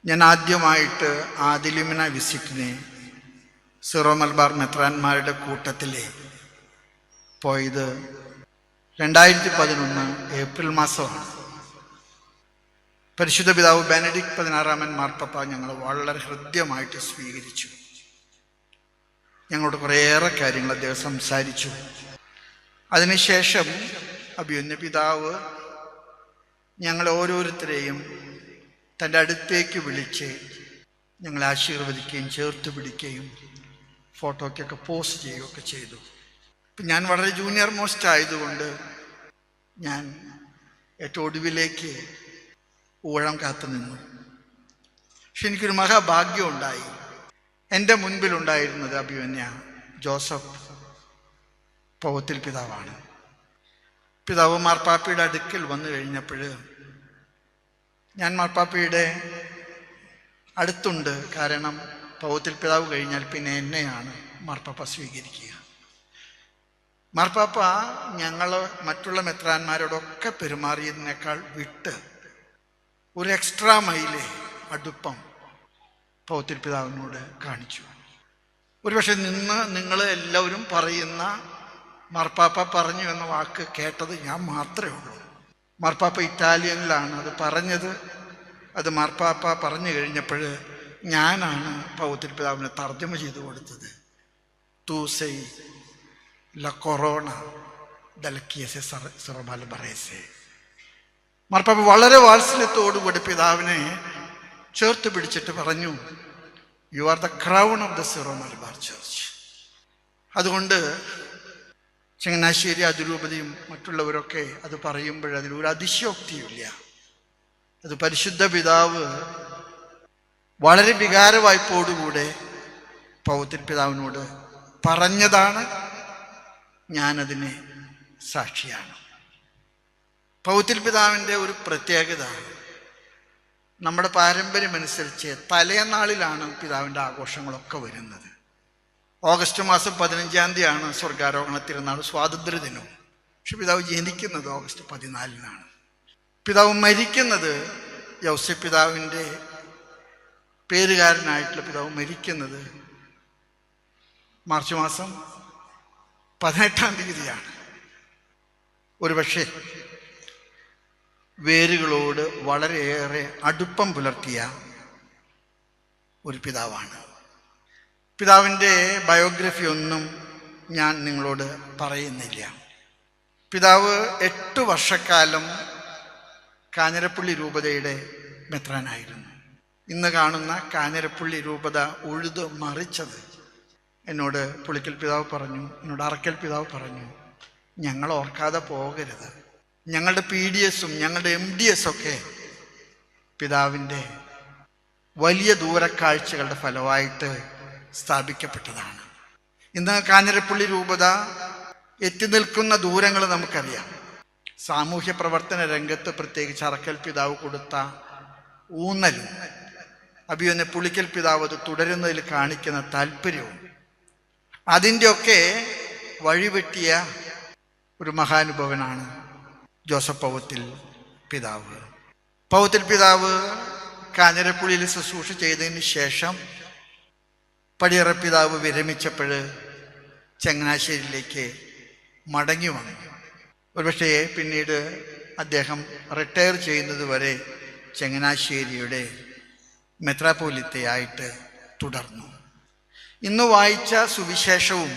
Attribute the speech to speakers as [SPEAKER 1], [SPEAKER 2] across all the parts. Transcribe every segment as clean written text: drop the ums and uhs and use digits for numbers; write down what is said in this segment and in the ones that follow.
[SPEAKER 1] ഞാൻ ആദ്യമായിട്ട് ആദിലിമിന വിസിറ്റിനെ സിറോ മലബാർ മെത്രാന്മാരുടെ കൂട്ടത്തിൽ പോയത് 2011 ഏപ്രിൽ മാസമാണ്. പരിശുദ്ധ പിതാവ് ബെനഡിക്ട് 16 മാർപ്പാപ്പ ഞങ്ങൾ വളരെ ഹൃദ്യമായിട്ട് സ്വീകരിച്ചു. ഞങ്ങളോട് കുറേയേറെ കാര്യങ്ങൾ അദ്ദേഹം സംസാരിച്ചു. അതിനുശേഷം അഭിമന്യ പിതാവ് ഞങ്ങൾ ഓരോരുത്തരെയും തൻ്റെ അടുത്തേക്ക് വിളിച്ച് ഞങ്ങളെ ആശീർവദിക്കുകയും ചേർത്ത് പിടിക്കുകയും ഫോട്ടോയ്ക്കൊക്കെ പോസ്റ്റ് ചെയ്യുകയൊക്കെ ചെയ്തു. ഇപ്പം ഞാൻ വളരെ ജൂനിയർ മോസ്റ്റ് ആയതുകൊണ്ട് ഞാൻ ഏറ്റവും ഒടുവിലേക്ക് ഊഴം കാത്തു നിന്നു. പക്ഷെ എനിക്കൊരു മഹാഭാഗ്യം ഉണ്ടായി. എൻ്റെ മുൻപിലുണ്ടായിരുന്നത് അഭിമന്യ ജോസഫ് പൗത്തിൽ പിതാവാണ്. പിതാവ് മാർപ്പാപ്പയുടെ അടുക്കൽ വന്നു കഴിഞ്ഞപ്പോൾ ഞാൻ മാർപ്പാപ്പയുടെ അടുത്തുണ്ട്. കാരണം പൗത്തിൽ പിതാവ് കഴിഞ്ഞാൽ പിന്നെ എന്നെയാണ് മാർപ്പാപ്പ സ്വീകരിക്കുക. മാർപ്പാപ്പ ഞങ്ങൾ മറ്റുള്ള മെത്രാന്മാരോടൊക്കെ പെരുമാറിയതിനേക്കാൾ വിട്ട് ഒരു എക്സ്ട്രാ മൈല് അടുപ്പം പൗത്തിൽ പിതാവിനോട് കാണിച്ചു. ഒരുപക്ഷെ നിങ്ങൾ എല്ലാവരും പറയുന്ന മാർപ്പാപ്പ പറഞ്ഞു എന്ന വാക്ക് കേട്ടത് ഞാൻ മാത്രമേ ഉള്ളൂ. മാർപ്പാപ്പ ഇറ്റാലിയനിലാണ് അത് പറഞ്ഞത്. അത് മാർപ്പാപ്പ പറഞ്ഞു കഴിഞ്ഞപ്പോൾ ഞാനാണ് പൗത്തിൽ പിതാവിനെ തർജ്ജമ ചെയ്തു കൊടുത്തത്. തൂസൈ ല കൊറോണ ദലക്കിയസെ സിറോ മലബാറേസെ. മാർപ്പാപ്പ വളരെ വാത്സല്യത്തോടുകൂടി പിതാവിനെ ചേർത്ത് പിടിച്ചിട്ട് പറഞ്ഞു, you are the crown of the Syro Malabar church. അതുകൊണ്ട് ചങ്ങനാശ്ശേരി അതിരൂപതയും മറ്റുള്ളവരൊക്കെ അത് പറയുമ്പോൾ അതിലൊരു അതിശയോക്തിയില്ല. അത് പരിശുദ്ധ പിതാവ് വളരെ വികാരവായ്പോടുകൂടെ പൗത്തിൽ പിതാവിനോട് പറഞ്ഞതാണ്. ഞാനതിന് സാക്ഷിയാണ്. പൗത്തിൽ പിതാവിൻ്റെ ഒരു പ്രത്യേകത, നമ്മുടെ പാരമ്പര്യമനുസരിച്ച് തലേനാളിലാണ് പിതാവിൻ്റെ ആഘോഷങ്ങളൊക്കെ വരുന്നത്. ഓഗസ്റ്റ് മാസം 15-ാം തീയതിയാണ് സ്വർഗാരോഹണ തിരുനാൾ, സ്വാതന്ത്ര്യദിനവും. പക്ഷെ പിതാവ് ജനിക്കുന്നത് ഓഗസ്റ്റ് 14-നാണ്. പിതാവ് മരിക്കുന്നത്, യൗസേപ്പ് പിതാവിൻ്റെ പേരുകാരനായിട്ടുള്ള പിതാവ് മരിക്കുന്നത് മാർച്ച് മാസം 18-ാം തീയതിയാണ്. ഒരുപക്ഷെ വേരുകളോട് വളരെയേറെ അടുപ്പം പുലർത്തിയ ഒരു പിതാവാണ്. പിതാവിൻ്റെ ബയോഗ്രഫി ഒന്നും ഞാൻ നിങ്ങളോട് പറയുന്നില്ല. പിതാവ് 8 വർഷക്കാലം കാഞ്ഞിരപ്പള്ളി രൂപതയുടെ മെത്രാനായിരുന്നു. ഇന്ന് കാണുന്ന കാഞ്ഞിരപ്പള്ളി രൂപത ഉഴുത് മറിച്ചത് എന്നോട് പുളിക്കൽ പിതാവ് പറഞ്ഞു, എന്നോട് അറക്കൽ പിതാവ് പറഞ്ഞു, ഞങ്ങൾ ഓർക്കാതെ പോകരുത്. ഞങ്ങളുടെ PDSഉം ഞങ്ങളുടെ MDS ഒക്കെ പിതാവിൻ്റെ വലിയ ദൂരക്കാഴ്ചകളുടെ ഫലമായിട്ട് സ്ഥാപിക്കപ്പെട്ടതാണ്. ഇന്ന് കാഞ്ഞിരപ്പള്ളി രൂപത എത്തി നിൽക്കുന്ന ദൂരങ്ങൾ നമുക്കറിയാം. സാമൂഹ്യ പ്രവർത്തന രംഗത്ത് പ്രത്യേകിച്ച് അറക്കൽ പിതാവ് കൊടുത്ത ഊന്നലും അഭിമന്യ പുളിക്കൽ പിതാവ് അത് തുടരുന്നതിൽ കാണിക്കുന്ന താല്പര്യവും അതിൻ്റെയൊക്കെ വഴിവെട്ടിയ ഒരു മഹാനുഭവനാണ് ജോസഫ് പൗത്തിൽ പിതാവ്. പൗത്തിൽ പിതാവ് കാഞ്ഞിരപ്പള്ളിയിൽ ശുശ്രൂഷ ചെയ്തതിന് ശേഷം പടിയറ പിതാവ് വിരമിച്ചപ്പോൾ ചങ്ങനാശ്ശേരിയിലേക്ക് മടങ്ങി വന്നു. ഒരുപക്ഷേ പിന്നീട് അദ്ദേഹം റിട്ടയർ ചെയ്യുന്നത് വരെ ചങ്ങനാശ്ശേരിയുടെ മെത്രാപ്പോലിത്തയായിട്ട് തുടർന്നു. ഇന്ന് വായിച്ച സുവിശേഷവും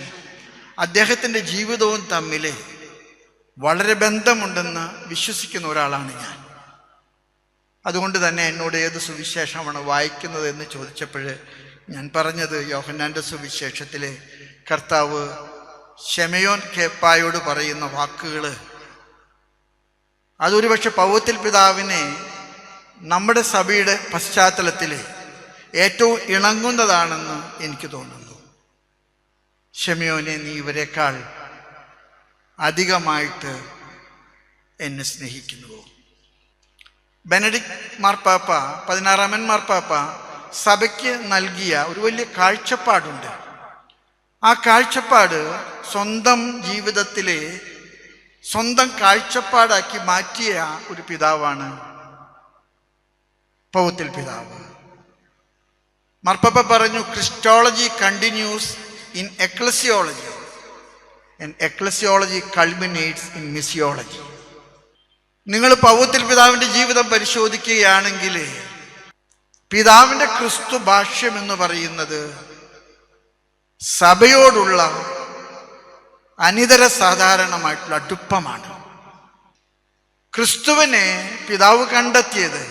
[SPEAKER 1] അദ്ദേഹത്തിൻ്റെ ജീവിതവും തമ്മിൽ വളരെ ബന്ധമുണ്ടെന്ന് വിശ്വസിക്കുന്ന ഒരാളാണ് ഞാൻ. അതുകൊണ്ട് തന്നെ എന്നോട് ഏത് സുവിശേഷമാണ് വായിക്കുന്നത് എന്ന് ചോദിച്ചപ്പോൾ ഞാൻ പറഞ്ഞത് യോഹന്നാൻ്റെ സുവിശേഷത്തിലെ കർത്താവ് ശെമയോൻ കേപ്പായോട് പറയുന്ന വാക്കുകൾ അതൊരു പക്ഷെ പൗത്തിൽ പിതാവിനെ നമ്മുടെ സഭയുടെ പശ്ചാത്തലത്തിൽ ഏറ്റവും ഇണങ്ങുന്നതാണെന്ന് എനിക്ക് തോന്നുന്നു. ശെമയോനെ, നീ ഇവരെക്കാൾ അധികമായിട്ട് എന്നെ സ്നേഹിക്കുന്നുവോ? ബെനഡിക്ട് മാർപ്പാപ്പ 16-ാമൻ മാർപ്പാപ്പ സഭയ്ക്ക് നൽകിയ ഒരു വലിയ കാഴ്ചപ്പാടുണ്ട്. ആ കാഴ്ചപ്പാട് സ്വന്തം ജീവിതത്തിലെ സ്വന്തം കാഴ്ചപ്പാടാക്കി മാറ്റിയ ഒരു പിതാവാണ് പൗത്തിൽ പിതാവ്. മാർപ്പാപ്പ പറഞ്ഞു, Christology continues in ecclesiology and ecclesiology culminates in missiology. നിങ്ങൾ പൗത്തിൽ പിതാവിൻ്റെ ജീവിതം പരിശോധിക്കുകയാണെങ്കിൽ പിതാവിൻ്റെ ക്രിസ്തു ഭാഷ്യം എന്ന് പറയുന്നത് സഭയോടുള്ള അനിതര സാധാരണമായിട്ടുള്ള അടുപ്പമാണ്. ക്രിസ്തുവിനെ പിതാവ് കണ്ടെത്തിയത്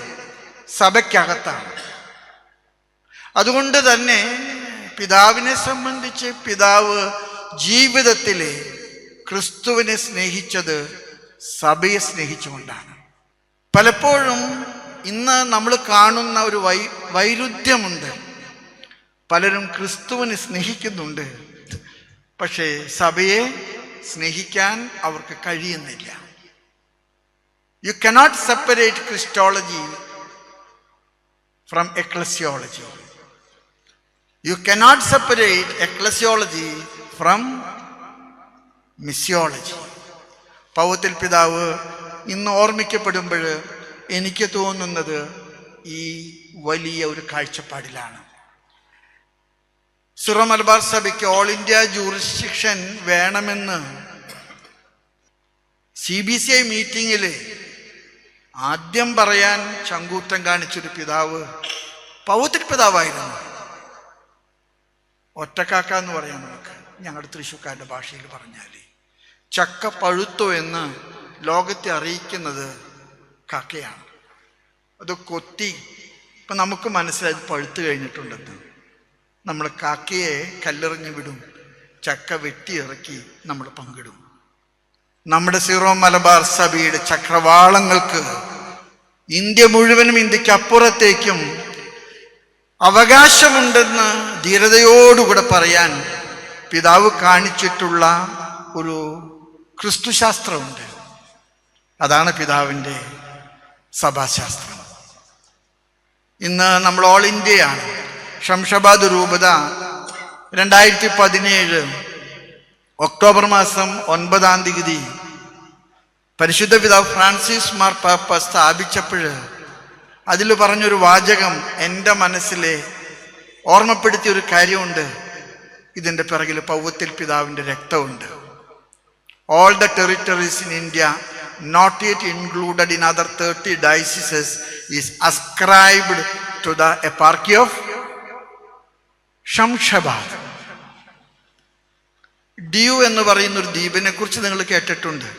[SPEAKER 1] സഭയ്ക്കകത്താണ്. അതുകൊണ്ട് തന്നെ പിതാവിനെ സംബന്ധിച്ച് പിതാവ് ജീവിതത്തിൽ ക്രിസ്തുവിനെ സ്നേഹിച്ചത് സഭയെ സ്നേഹിച്ചുകൊണ്ടാണ്. പലപ്പോഴും ഇന്ന് നമ്മൾ കാണുന്ന ഒരു വൈരുദ്ധ്യമുണ്ട്. പലരും ക്രിസ്തുവിനെ സ്നേഹിക്കുന്നുണ്ട്, പക്ഷേ സഭയെ സ്നേഹിക്കാൻ അവർക്ക് കഴിയുന്നില്ല. You cannot separate Christology from ecclesiology. You cannot separate ecclesiology from missiology. Powathil പിതാവ് ഇന്ന് ഓർമ്മിക്കപ്പെടുമ്പോൾ എനിക്ക് തോന്നുന്നത് ഈ വലിയ ഒരു കാഴ്ചപ്പാടിലാണ്. സിറോ മലബാർ സഭയ്ക്ക് ഓൾ ഇന്ത്യ ജൂറിസ്ഡിക്ഷൻ വേണമെന്ന് CBCI മീറ്റിങ്ങിൽ ആദ്യം പറയാൻ ചങ്കൂറ്റം കാണിച്ചൊരു പിതാവ് പൗത്തിൽ പിതാവായിരുന്നു. ഒറ്റക്കാക്ക എന്ന് പറയാം നമുക്ക്, ഞങ്ങളുടെ തൃശ്ശൂർക്കാരുടെ ഭാഷയിൽ പറഞ്ഞാൽ. ചക്ക പഴുത്തു എന്ന് ലോകത്തെ അറിയിക്കുന്നത് കാക്കയാണ്. അത് കൊത്തി ഇപ്പം നമുക്ക് മനസ്സിലായത് പഴുത്തു കഴിഞ്ഞിട്ടുണ്ടെന്ന്. നമ്മൾ കാക്കയെ കല്ലെറിഞ്ഞ് വിടും, ചക്ക വെട്ടിയിറക്കി നമ്മൾ പങ്കിടും. നമ്മുടെ സീറോ മലബാർ സഭയുടെ ചക്രവാളങ്ങൾക്ക് ഇന്ത്യ മുഴുവനും, ഇന്ത്യക്ക് അപ്പുറത്തേക്കും അവകാശമുണ്ടെന്ന് ധീരതയോടുകൂടെ പറയാൻ പിതാവ് കാണിച്ചിട്ടുള്ള ഒരു ക്രിസ്തുശാസ്ത്രമുണ്ട്. അതാണ് പിതാവിൻ്റെ സഭാശാസ്ത്രം. ഇന്ന് നമ്മൾ ഓൾ ഇന്ത്യയാണ്. ശംഷാബാദ് രൂപത 2017 ഒക്ടോബർ മാസം 9-ാം തീയതി പരിശുദ്ധ പിതാവ് ഫ്രാൻസിസ് മാർപ്പാപ്പ സ്ഥാപിച്ചപ്പോൾ അതിൽ പറഞ്ഞൊരു വാചകം എൻ്റെ മനസ്സിലെ ഓർമ്മപ്പെടുത്തിയൊരു കാര്യമുണ്ട്. ഇതിൻ്റെ പിറകിൽ പൗത്തിൽ പിതാവിൻ്റെ രക്തമുണ്ട്. All the territories in India not yet included in other 30 dioceses is ascribed to the eparchy of Shamshabad. Due എന്ന് പറയുന്നൊരു ദ്വീപിനെ കുറിച്ച് നിങ്ങൾ കേട്ടിട്ടുണ്ട്.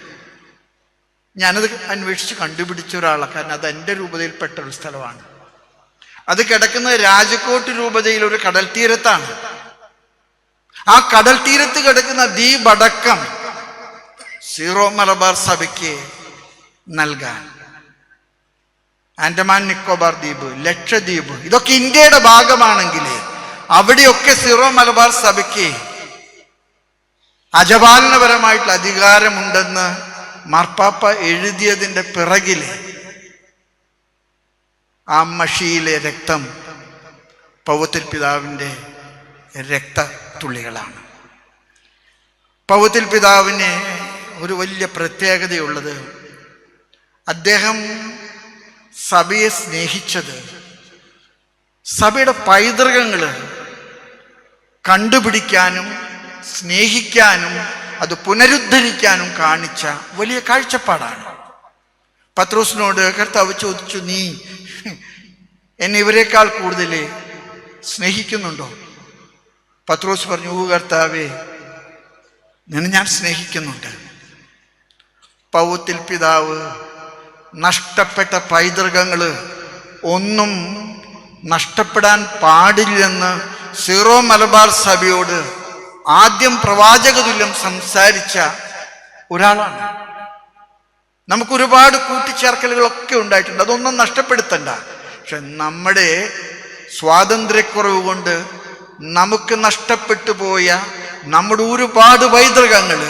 [SPEAKER 1] ഞാനത് അന്വേഷിച്ച് കണ്ടുപിടിച്ച ഒരാളാണ്. കാരണം അത് എൻ്റെ രൂപതയിൽപ്പെട്ട ഒരു സ്ഥലമാണ്. അത് കിടക്കുന്നത് രാജകോട്ട് രൂപതയിൽ ഒരു കടൽ തീരത്താണ്. ആ കടൽ തീരത്ത് കിടക്കുന്ന ദ്വീപടക്കം സീറോ മലബാർ സഭയ്ക്ക് നൽകാൻ ആൻഡമാൻ നിക്കോബാർ ദ്വീപ്, ലക്ഷദ്വീപ്, ഇതൊക്കെ ഇന്ത്യയുടെ ഭാഗമാണെങ്കിൽ അവിടെയൊക്കെ സീറോ മലബാർ സഭയ്ക്ക് അജപാലനപരമായിട്ടുള്ള അധികാരമുണ്ടെന്ന് മാർപ്പാപ്പ എഴുതിയതിൻ്റെ പിറകിലെ ആ മഷിയിലെ രക്തം പൗത്തിൽ പിതാവിൻ്റെ രക്തത്തുള്ളികളാണ്. പൗത്തിൽ പിതാവിന് ഒരു വലിയ പ്രത്യേകതയുള്ളത്, അദ്ദേഹം സഭയെ സ്നേഹിച്ചത് സഭയുടെ പൈതൃകങ്ങൾ കണ്ടുപിടിക്കാനും സ്നേഹിക്കാനും അത് പുനരുദ്ധരിക്കാനും കാണിച്ച വലിയ കാഴ്ചപ്പാടാണ്. പത്രോസിനോട് കർത്താവ് ചോദിച്ചു, നീ എന്നെ ഇവരെക്കാൾ കൂടുതൽ സ്നേഹിക്കുന്നുണ്ടോ? പത്രോസ് പറഞ്ഞു, ഓ കർത്താവേ, നിന്നെ ഞാൻ സ്നേഹിക്കുന്നുണ്ട്. പൗത്തിൽ പിതാവ് നഷ്ടപ്പെട്ട പൈതൃകങ്ങൾ ഒന്നും നഷ്ടപ്പെടാൻ പാടില്ലെന്ന് സീറോ മലബാർ സഭയോട് ആദ്യം പ്രവാചക തുല്യം സംസാരിച്ച ഒരാളാണ്. നമുക്ക് ഒരുപാട് കൂട്ടിച്ചേർക്കലുകളൊക്കെ ഉണ്ടായിട്ടുണ്ട്, അതൊന്നും നഷ്ടപ്പെടുത്തണ്ട. പക്ഷെ നമ്മുടെ സ്വാതന്ത്ര്യക്കുറവ് കൊണ്ട് നമുക്ക് നഷ്ടപ്പെട്ടു പോയ നമ്മുടെ ഒരുപാട് പൈതൃകങ്ങൾ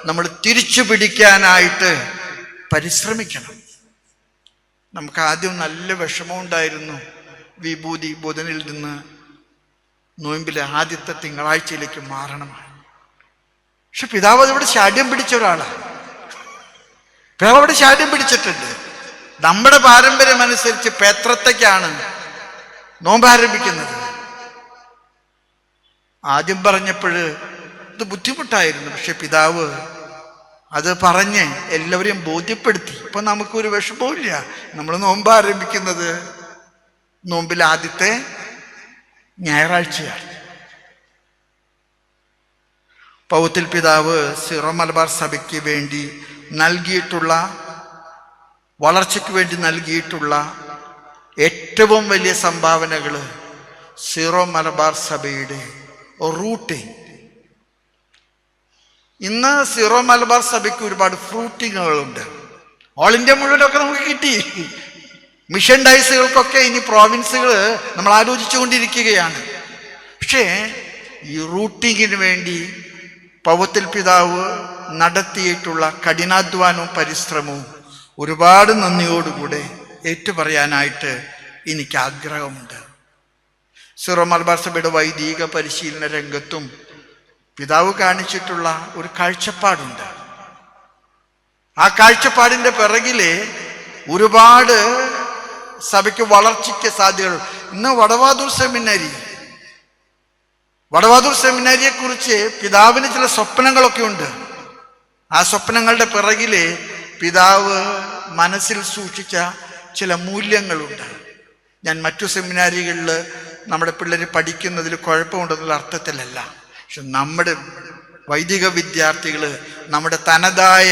[SPEAKER 1] നമ്മൾ തിരിച്ചു പിടിക്കാനായിട്ട് പരിശ്രമിക്കണം. നമുക്ക് ആദ്യം നല്ല വിഷമമുണ്ടായിരുന്നു വിഭൂതി ബുധനിൽ നിന്ന് നോയമ്പിലെ ആദ്യത്തെ തിങ്കളാഴ്ചയിലേക്ക് മാറണമാണ്. പക്ഷെ പിതാവ് അതിവിടെ ശാഠ്യം പിടിച്ച ഒരാളാണ്. പിതാവ് അവിടെ ശാഠ്യം പിടിച്ചിട്ടുണ്ട്. നമ്മുടെ പാരമ്പര്യം അനുസരിച്ച് പേത്രത്തേക്കാണ് നോമ്പ് ആരംഭിക്കുന്നത്. ആദ്യം പറഞ്ഞപ്പോൾ ഇത് ബുദ്ധിമുട്ടായിരുന്നു. പക്ഷെ പിതാവ് അത് പറഞ്ഞ് എല്ലാവരെയും ബോധ്യപ്പെടുത്തി. ഇപ്പൊ നമുക്കൊരു വിഷമവുമില്ല. നമ്മൾ നോമ്പ് ആരംഭിക്കുന്നത് നോമ്പിൽ ആദ്യത്തെ ഞായറാഴ്ചയാണ്. പൗത്തിൽ പിതാവ് സിറോ മലബാർ സഭയ്ക്ക് വേണ്ടി നൽകിയിട്ടുള്ള, വളർച്ചയ്ക്ക് വേണ്ടി നൽകിയിട്ടുള്ള ഏറ്റവും വലിയ സംഭാവനകൾ സിറോ മലബാർ സഭയുടെ റൂട്ടിങ്. ഇന്ന് സിറോ മലബാർ സഭയ്ക്ക് ഒരുപാട് ഫ്രൂട്ടിങ്ങുകളുണ്ട്. ഓൾ ഇന്ത്യ മുഴുവനൊക്കെ നമുക്ക് കിട്ടി. മിഷൻ ഡൈസുകൾക്കൊക്കെ ഇനി പ്രോവിൻസുകൾ നമ്മൾ ആലോചിച്ചുകൊണ്ടിരിക്കുകയാണ്. പക്ഷേ ഈ റൂട്ടിങ്ങിന് വേണ്ടി പൗത്തിൽ പിതാവ് നടത്തിയിട്ടുള്ള കഠിനാധ്വാനവും പരിശ്രമവും ഒരുപാട് നന്ദിയോടുകൂടെ ഏറ്റുപറയാനായിട്ട് എനിക്ക് ആഗ്രഹമുണ്ട്. സിറോ മലബാർ സഭയുടെ വൈദിക പരിശീലന രംഗത്തും പിതാവ് കാണിച്ചിട്ടുള്ള ഒരു കാഴ്ചപ്പാടുണ്ട്. ആ കാഴ്ചപ്പാടിൻ്റെ പിറകിലെ ഒരുപാട് സഭയ്ക്ക് വളർച്ചയ്ക്ക് സാധ്യതകൾ. ഇന്ന് വടവാതൂർ സെമിനാരിയെ കുറിച്ച് പിതാവിന് ചില സ്വപ്നങ്ങളൊക്കെ ഉണ്ട്. ആ സ്വപ്നങ്ങളുടെ പിറകിലെ പിതാവ് മനസ്സിൽ സൂക്ഷിച്ച ചില മൂല്യങ്ങളുണ്ട്. ഞാൻ മറ്റു സെമിനാരികളിൽ നമ്മുടെ പിള്ളേർ പഠിക്കുന്നതിൽ കുഴപ്പമുണ്ടെന്നുള്ള അർത്ഥത്തിലല്ല. പക്ഷെ നമ്മുടെ വൈദിക വിദ്യാർത്ഥികൾ നമ്മുടെ തനതായ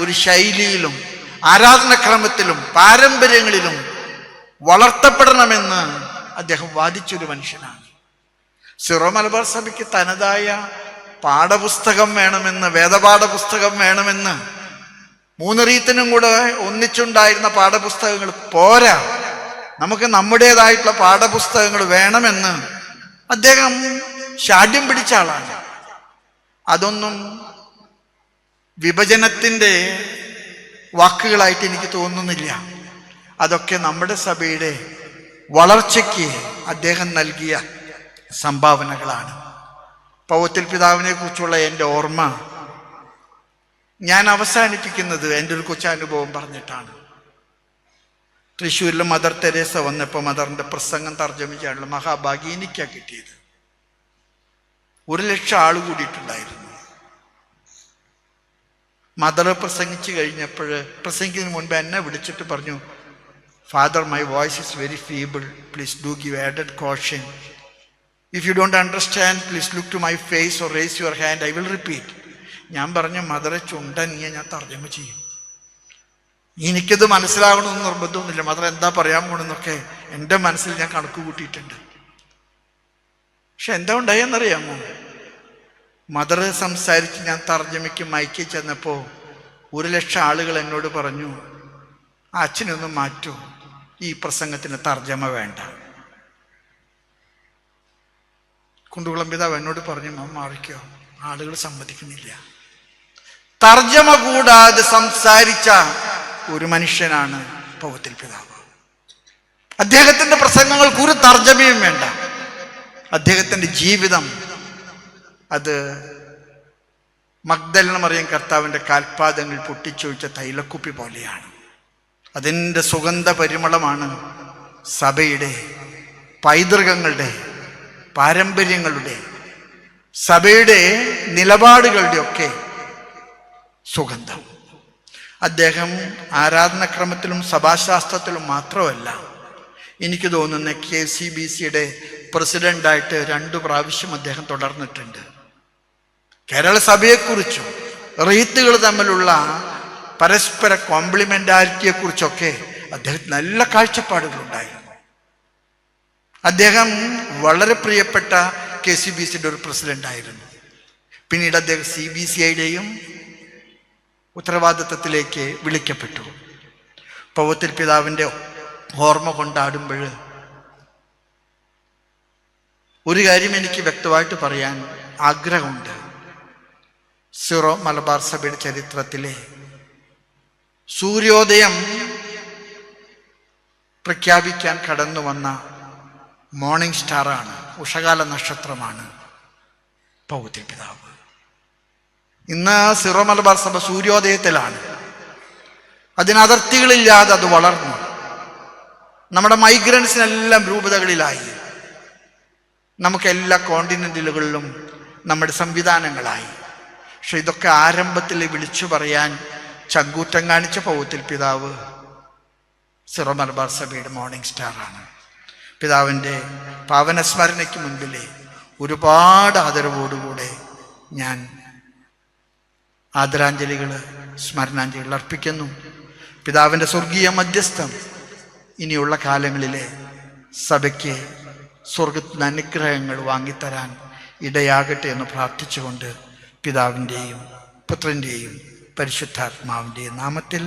[SPEAKER 1] ഒരു ശൈലിയിലും ആരാധനക്രമത്തിലും പാരമ്പര്യങ്ങളിലും വളർത്തപ്പെടണമെന്ന് അദ്ദേഹം വാദിച്ചൊരു മനുഷ്യനാണ്. സിറോ മലബാർ സഭയ്ക്ക് തനതായ പാഠപുസ്തകം വേണമെന്ന്, വേദപാഠ പുസ്തകം വേണമെന്ന്, 3 റീത്തിനും കൂടെ ഒന്നിച്ചുണ്ടായിരുന്ന പാഠപുസ്തകങ്ങൾ പോരാ, നമുക്ക് നമ്മുടേതായിട്ടുള്ള പാഠപുസ്തകങ്ങൾ വേണമെന്ന് അദ്ദേഹം ശാഠ്യം പിടിച്ച ആളാണ്. അതൊന്നും വിഭജനത്തിൻ്റെ വാക്കുകളായിട്ട് എനിക്ക് തോന്നുന്നില്ല. അതൊക്കെ നമ്മുടെ സഭയുടെ വളർച്ചയ്ക്ക് അദ്ദേഹം നൽകിയ സംഭാവനകളാണ്. പൗത്തിൽ പിതാവിനെ കുറിച്ചുള്ള എൻ്റെ ഓർമ്മ ഞാൻ അവസാനിപ്പിക്കുന്നത് എൻ്റെ ഒരു കൊച്ചാനുഭവം പറഞ്ഞിട്ടാണ്. തൃശ്ശൂരിൽ മദർ തെരേസ വന്നപ്പോൾ മദറിൻ്റെ പ്രസംഗം തർജ്ജമിച്ചാണല്ലോ മഹാഭാഗ്യം എനിക്കാണ് കിട്ടിയത്. 1,00,000 ആൾ കൂടിയിട്ടുണ്ടായിരുന്നു. മദർ പ്രസംഗിച്ച് കഴിഞ്ഞപ്പോൾ, പ്രസംഗിക്കുന്നതിന് മുൻപ് എന്നെ വിളിച്ചിട്ട് പറഞ്ഞു, father, my voice is very feeble, please do give added caution. If you don't understand please look to my face or raise your hand, I will repeat. ഞാൻ പറഞ്ഞു, മദറെ ചുണ്ടനിയെ ഞാൻ തർജ്ജമ ചെയ്യും. എനിക്കത് മനസ്സിലാകണമെന്ന് നിർബന്ധമൊന്നുമില്ല. മദർ എന്താ പറയാൻ പോണെന്നൊക്കെ എൻ്റെ മനസ്സിൽ ഞാൻ കണക്ക് കൂട്ടിയിട്ടുണ്ട്. പക്ഷെ എന്താ ഉണ്ടായെന്നറിയാമോ? മദർ സംസാരിച്ച് ഞാൻ തർജ്ജമയ്ക്ക് മയക്കി ചെന്നപ്പോൾ 1,00,000 ആളുകൾ എന്നോട് പറഞ്ഞു, ആ അച്ഛനൊന്ന് മാറ്റൂ, ഈ പ്രസംഗത്തിന് തർജ്ജമ വേണ്ട. കുണ്ടുകുളം പിതാവ് എന്നോട് പറഞ്ഞു, മാറിക്കോ, ആളുകൾ സമ്മതിക്കുന്നില്ല. തർജ്ജമ കൂടാതെ സംസാരിച്ച ഒരു മനുഷ്യനാണ് പൗത്തിൽ പിതാവ്. അദ്ദേഹത്തിന്റെ പ്രസംഗങ്ങൾക്ക് ഒരു തർജ്ജമയും വേണ്ട. അദ്ദേഹത്തിന്റെ ജീവിതം അത് മഗ്ദലന മറിയം കർത്താവിൻ്റെ കാൽപാദങ്ങൾ പൊട്ടിച്ചൊഴിച്ച തൈലക്കുപ്പി പോലെയാണ്. അതിൻ്റെ സുഗന്ധ പരിമളമാണ് സഭയുടെ പൈതൃകങ്ങളുടെ, പാരമ്പര്യങ്ങളുടെ, സഭയുടെ നിലപാടുകളുടെയൊക്കെ സുഗന്ധം. അദ്ദേഹം ആരാധനാക്രമത്തിലും സഭാശാസ്ത്രത്തിലും മാത്രമല്ല, എനിക്ക് തോന്നുന്ന KCBCയുടെ പ്രസിഡൻ്റായിട്ട് 2 പ്രാവശ്യം അദ്ദേഹം തുടർന്നിട്ടുണ്ട്. കേരള സഭയെക്കുറിച്ചും റീത്തുകൾ തമ്മിലുള്ള പരസ്പര കോംപ്ലിമെൻ്റാരിറ്റിയെക്കുറിച്ചൊക്കെ അദ്ദേഹത്തിന് നല്ല കാഴ്ചപ്പാടുകളുണ്ടായിരുന്നു. അദ്ദേഹം വളരെ പ്രിയപ്പെട്ട KCBCയുടെ ഒരു പ്രസിഡൻ്റായിരുന്നു. പിന്നീട് അദ്ദേഹം CBCIയുടെയും ഉത്തരവാദിത്വത്തിലേക്ക് വിളിക്കപ്പെട്ടു. പൗത്തിൽ പിതാവിൻ്റെ ഓർമ്മ കൊണ്ടാടുമ്പോൾ ഒരു കാര്യം എനിക്ക് വ്യക്തമായിട്ട് പറയാൻ ആഗ്രഹമുണ്ട്. സിറോ മലബാർ സഭയുടെ ചരിത്രത്തിലെ സൂര്യോദയം പ്രഖ്യാപിക്കാൻ കടന്നു വന്ന മോർണിംഗ് സ്റ്റാറാണ്, ഉഷകാല നക്ഷത്രമാണ് പൗത്തിൽ പിതാവ്. ഇന്ന് സിറോ മലബാർ സഭ സൂര്യോദയത്തിലാണ്. അതിനതിർത്തികളില്ലാതെ അത് വളർന്നു. നമ്മുടെ മൈഗ്രൻസിനെല്ലാം രൂപതകളിലായി. നമുക്ക് എല്ലാ കോണ്ടിനെന്റുകളിലും നമ്മുടെ സംവിധാനങ്ങളായി. പക്ഷെ ഇതൊക്കെ ആരംഭത്തിൽ വിളിച്ചു പറയാൻ ചങ്കൂറ്റം കാണിച്ച പൗത്തിൽ പിതാവ് സിറോ മലബാർ സഭയുടെ മോർണിംഗ് സ്റ്റാറാണ്. പിതാവിൻ്റെ പാവനസ്മരണയ്ക്ക് മുൻപിലെ ഒരുപാട് ആദരവോടുകൂടെ ഞാൻ ആദരാഞ്ജലികൾ, സ്മരണാഞ്ജലികൾ അർപ്പിക്കുന്നു. പിതാവിൻ്റെ സ്വർഗീയ മധ്യസ്ഥം ഇനിയുള്ള കാലങ്ങളിലെ സഭയ്ക്ക് സ്വർഗത്തിന് അനുഗ്രഹങ്ങൾ വാങ്ങിത്തരാൻ ഇടയാകട്ടെ എന്ന് പ്രാർത്ഥിച്ചുകൊണ്ട് പിതാവിൻ്റെയും പുത്രൻ്റെയും പരിശുദ്ധാത്മാവിൻ്റെയും നാമത്തിൽ